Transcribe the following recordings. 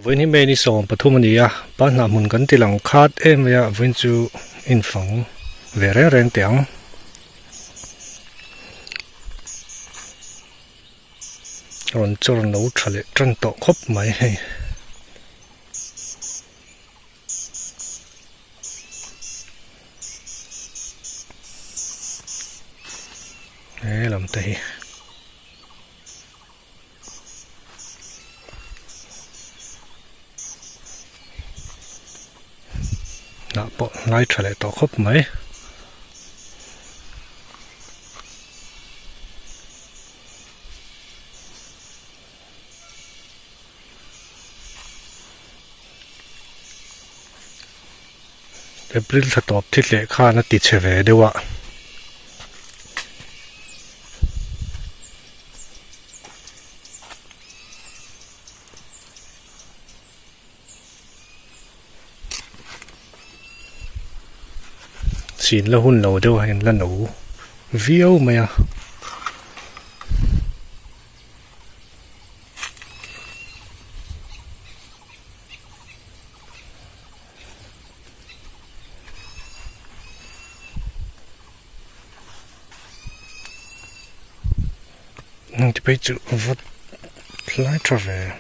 với những bên đi sòng bắt thua mình à Panhnah muốn gần tiền lòng khát em vậy à với chú in phẳng về rèn rèn tiếng rồi cho nó nấu trở lại chân tổ khóc máy hay đấy làm tay đã bỏ lại trở lại tổ khóc máy April thật top thiết lệ khá nó tịt trở về đâu ạ xin là hun lâu đâu hay là nấu video mà thì bây giờ vật lại trở về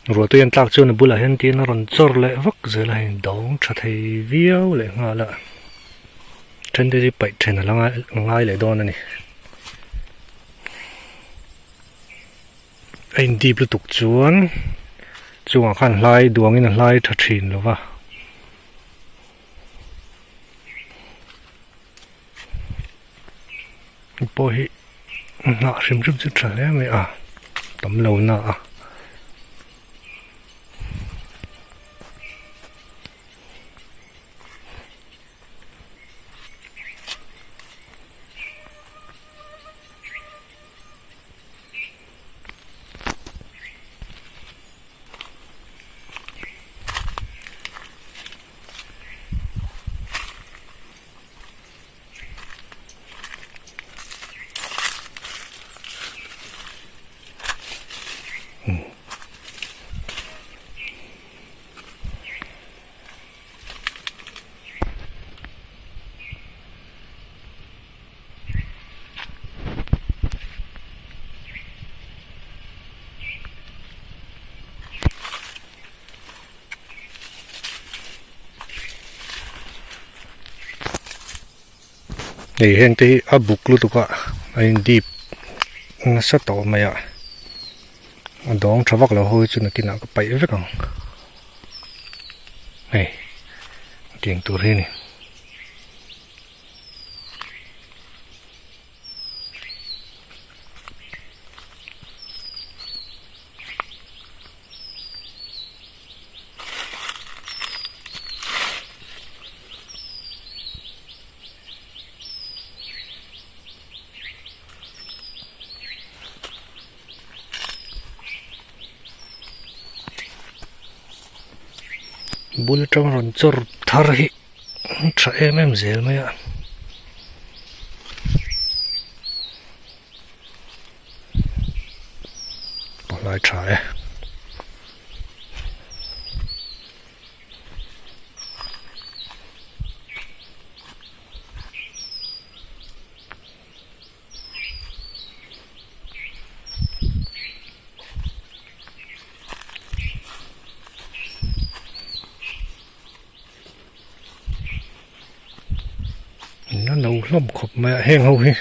rồi tôi tlak cho nó bù lại hiện tiền nó còn chor lại vắt rồi lại dawng cho thấy video lại ngã lại trên đây bảy trên là ngay lại đó này anh đi tiếp tục chuan khăn lại dawng in lại thật chín rồi va pawh hi nã sim chút chút trở lại mày à tấm lâu nã này hiện tại abuk lu tu cả anh đi nó sát tổ mày ạ dawng cho vác là hơi cho nó kia nào có bảy với con này tiếng tu thế này bul trong ron chor thar hi tha em zel mai a bỏ lại trai nó nấu lắm khop mà hang hâu hi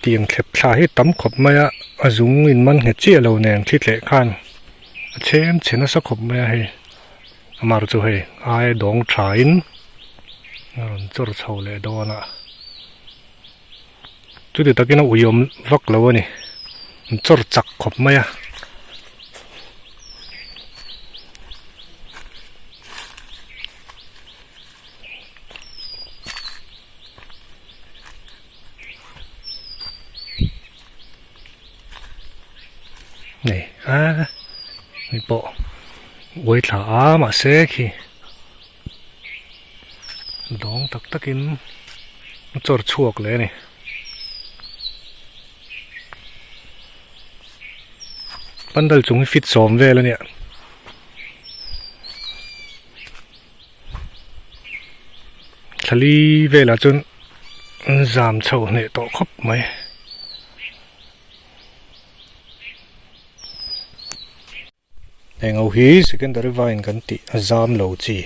tiền khép khai tấm khop maya azung in man he chia lo neng thit le khan chem chena sa khop maya he amar chu he ai dawng thain chor chho le dona chu de takina uyom vak lo ni chor chak khop maya này người bộ quay thả mà xe khi đón tắc tắc in cho chuộc lấy này ban đầu chúng fit xóm về luôn nè thali về là chun giảm sầu này tổ khóc mấy ngầu hí secondary vine kan ti azam lo chi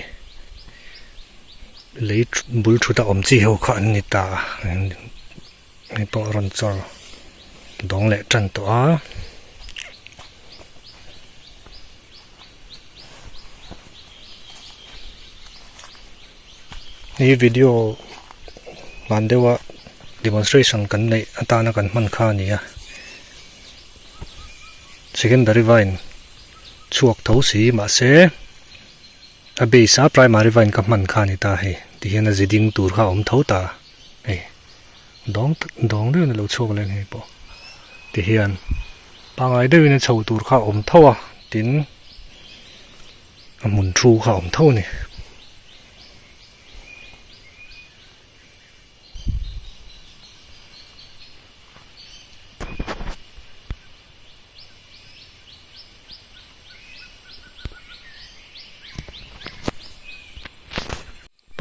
lấy bul thu ta om chi ho khan ni ta ni to ron chor dong le tran to a ni video ban dewa demonstration kan nei atana kan man kha ni a secondary vine chuộc thấu xí mà sẽ à bị xã primary vine các màn khani ta hay thì hiện là gì đinh tour khao ông thấu ta này đóng đấy là lâu chuộc lên hay bộ thì hiện bằng ai đây là chầu tour khao ông thấu à tính muốn chu khao ông thấu này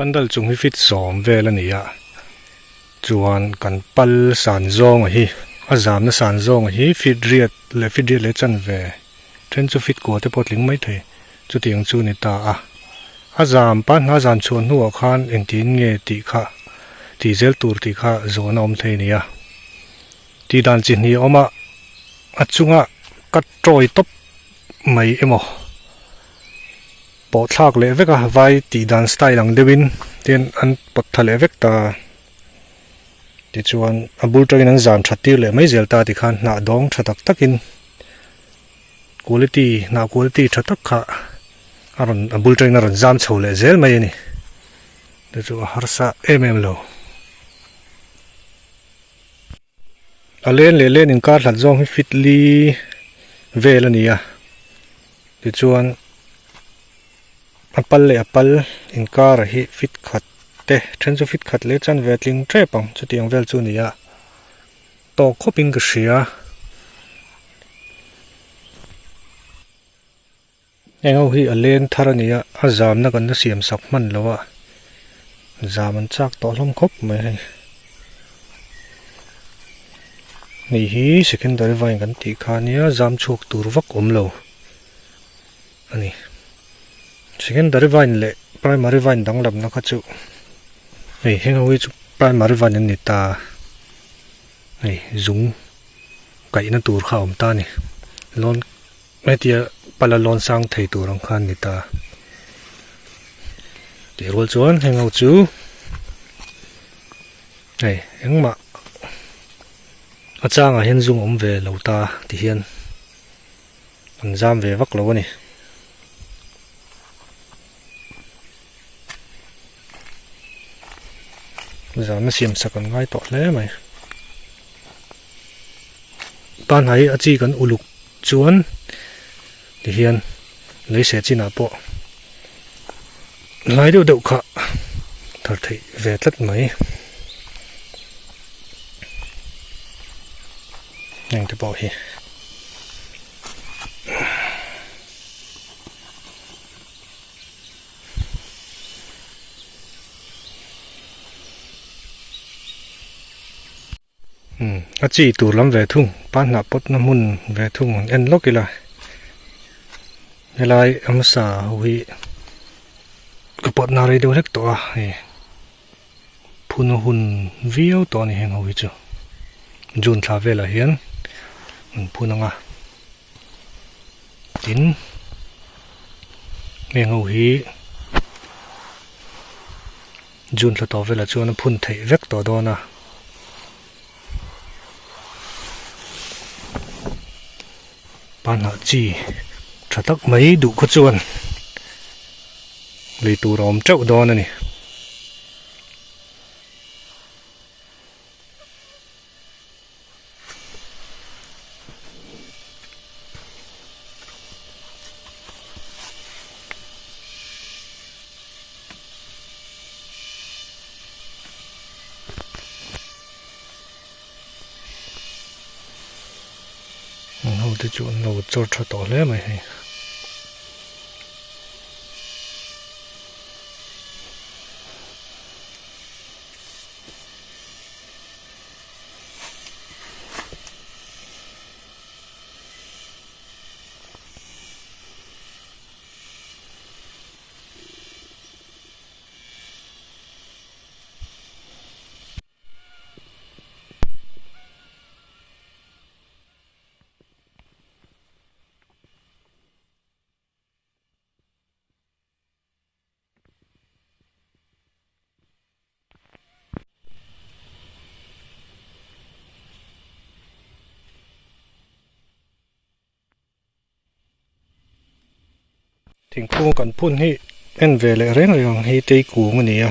pandal chung hi fit som ve la nia chuan kan pal san zong hi azam na san zong hi fit riat le chan ve tren chu fit ko te potling mai the chu tiang chu ni ta a azam Panhnah zan chuan hu khan en tin nge ti kha ti zel tur ti kha zon om the nia ti dan chin hi oma achunga kat troi top mai emo pawh tlak le veka vai ti dan style ang dewin ten an pot thale vek ta ti chuan abul train an zam thattir le mai zel ta ti khan na dawng thatak takin quality thatak kha aron abul train aron zam chho le zel mai ni te chu harsa lo alen le len in kar thlat zong hi fitli vel ania ti chuan apal in car hi fit khat te then chu fit khat le chan ve tling tre pang chu tiang vel chu nia to khoping ka sia engau hi alen tharania azam na kan na siam sak man lawa zaman chak to hlom khop mai ni hi secondary vine kan ti khania zam chuk tur vak lo ani secondary vine le primary vine dang lam na kha chu ei hengawi chu primary vine ni ta ei zung kai na tur kha om ta ni lon metia pala lon sang thei tur ang khan ni ta ti rol chuan hengau chu ei engma achanga hen zung om ve lo ta ti hian an zam ve vak lo ni giờ nó xiêm sạc còn ngay tọt lẽ mày ban hay ở chỉ cần uluk chuan thì hiền lấy xe chi nào bộ lái đều đậu khạ thật thị về tất mấy nhanh thì bỏ hi chỉ tủ lắm về thùng Panhnah pot năm hun về thùng en lóc kì lại lại âm sa hui cái pot nào đây đều hết to phun hun viêu to này hàng hui chưa Jun thla vela hian phun anga tin meuh hi Jun thla to vela chuan phun thei vek to dawna Panhnah chi thatak mai du kho chuan leitur om treuh dawn ani hầu te chu an lo chor tha to hle mai hei thingkung kan phun hi en ve le reng reng hi tei kung ani a